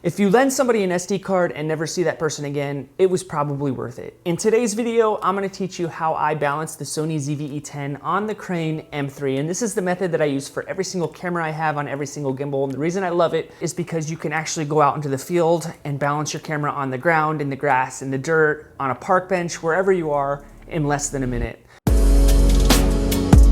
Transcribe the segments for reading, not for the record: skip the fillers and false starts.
If you lend somebody an SD card and never see that person again, it was probably worth it. In today's video, I'm gonna teach you how I balance the Sony ZV-E10 on the Crane M3. And this is the method that I use for every single camera I have on every single gimbal. And the reason I love it is because you can actually go out into the field and balance your camera on the ground, in the grass, in the dirt, on a park bench, wherever you are, in less than a minute.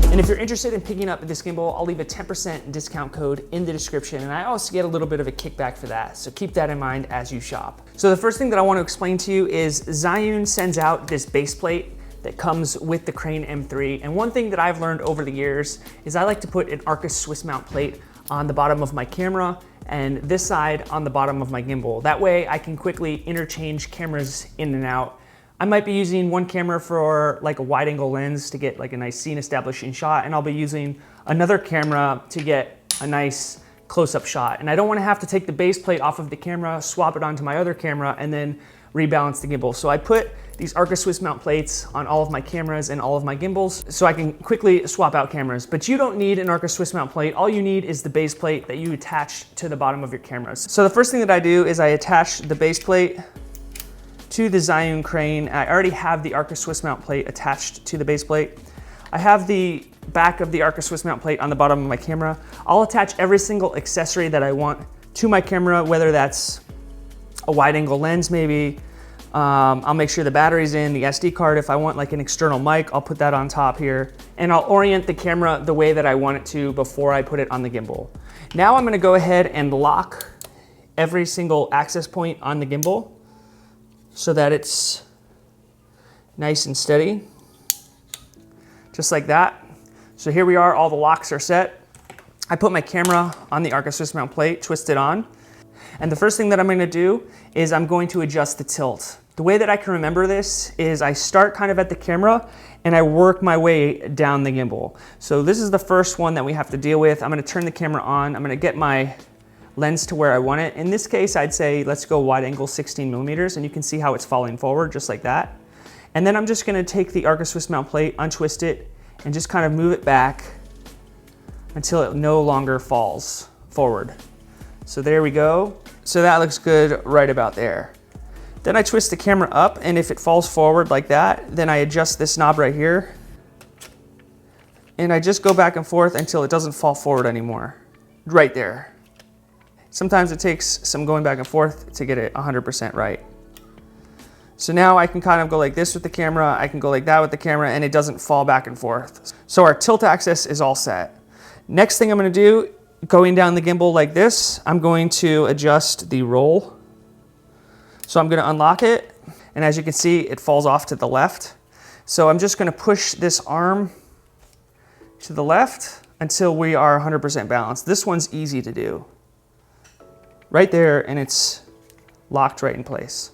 And if you're interested in picking up this gimbal, I'll leave a 10% discount code in the description, and I also get a little bit of a kickback for that, so keep that in mind as you shop. So the first thing that I want to explain to you is Zhiyun sends out this base plate that comes with the Crane M3, and one thing that I've learned over the years is I like to put an Arcus Swiss mount plate on the bottom of my camera and this side on the bottom of my gimbal. That way I can quickly interchange cameras in and out. I might be using one camera for like a wide angle lens to get like a nice scene establishing shot, and I'll be using another camera to get a nice close-up shot. And I don't want to have to take the base plate off of the camera, swap it onto my other camera, and then rebalance the gimbal. So I put these Arcus Swiss mount plates on all of my cameras and all of my gimbals so I can quickly swap out cameras. But you don't need an Arcus Swiss mount plate. All you need is the base plate that you attach to the bottom of your cameras. So the first thing that I do is I attach the base plate to the Zhiyun crane. I already have the Arcus Swiss mount plate attached to the base plate. I have the back of the Arcus Swiss mount plate on the bottom of my camera. I'll attach every single accessory that I want to my camera, whether that's a wide angle lens maybe. I'll make sure the battery's in, the SD card. If I want like an external mic, I'll put that on top here. And I'll orient the camera the way that I want it to before I put it on the gimbal. Now I'm gonna go ahead and lock every single access point on the gimbal so that it's nice and steady, just like that. So here we are, all the locks are set. I put my camera on the Arcus Swiss mount plate, twist it on. And the first thing that I'm gonna do is I'm going to adjust the tilt. The way that I can remember this is I start kind of at the camera and I work my way down the gimbal. So this is the first one that we have to deal with. I'm gonna turn the camera on. I'm gonna get my lens to where I want it. In this case, I'd say let's go wide angle 16 millimeters, and you can see how it's falling forward just like that. And then I'm just gonna take the Arcus Swiss mount plate, untwist it, and just kind of move it back until it no longer falls forward. So there we go. So that looks good right about there. Then I twist the camera up, and if it falls forward like that, then I adjust this knob right here. And I just go back and forth until it doesn't fall forward anymore. Right there. Sometimes it takes some going back and forth to get it 100% right. So now I can kind of go like this with the camera, I can go like that with the camera, and it doesn't fall back and forth. So our tilt axis is all set. Next thing I'm gonna do, going down the gimbal like this, I'm going to adjust the roll. So I'm gonna unlock it, and as you can see, it falls off to the left. So I'm just gonna push this arm to the left until we are 100% balanced. This one's easy to do. Right there, and it's locked right in place.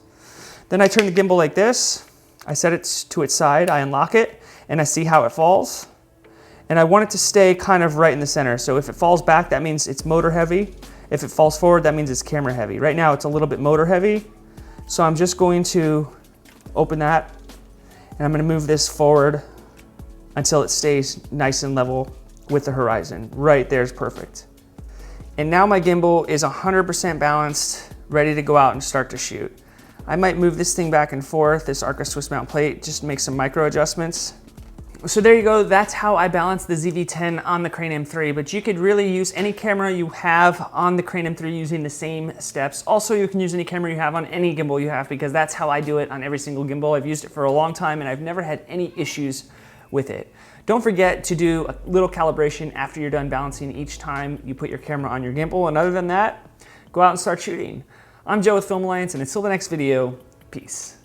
Then I turn the gimbal like this. I set it to its side, I unlock it, and I see how it falls. And I want it to stay kind of right in the center. So if it falls back, that means it's motor heavy. If it falls forward, that means it's camera heavy. Right now, it's a little bit motor heavy. So I'm just going to open that, and I'm gonna move this forward until it stays nice and level with the horizon. Right there's perfect. And now my gimbal is 100% balanced, ready to go out and start to shoot. I might move this thing back and forth, this Arcus Swiss mount plate, just make some micro adjustments. So there you go, that's how I balance the ZV-10 on the Crane M3, but you could really use any camera you have on the Crane M3 using the same steps. Also, you can use any camera you have on any gimbal you have, because that's how I do it on every single gimbal. I've used it for a long time and I've never had any issues with it. Don't forget to do a little calibration after you're done balancing each time you put your camera on your gimbal. And other than that, go out and start shooting. I'm Joe with Film Alliance, and until the next video, peace.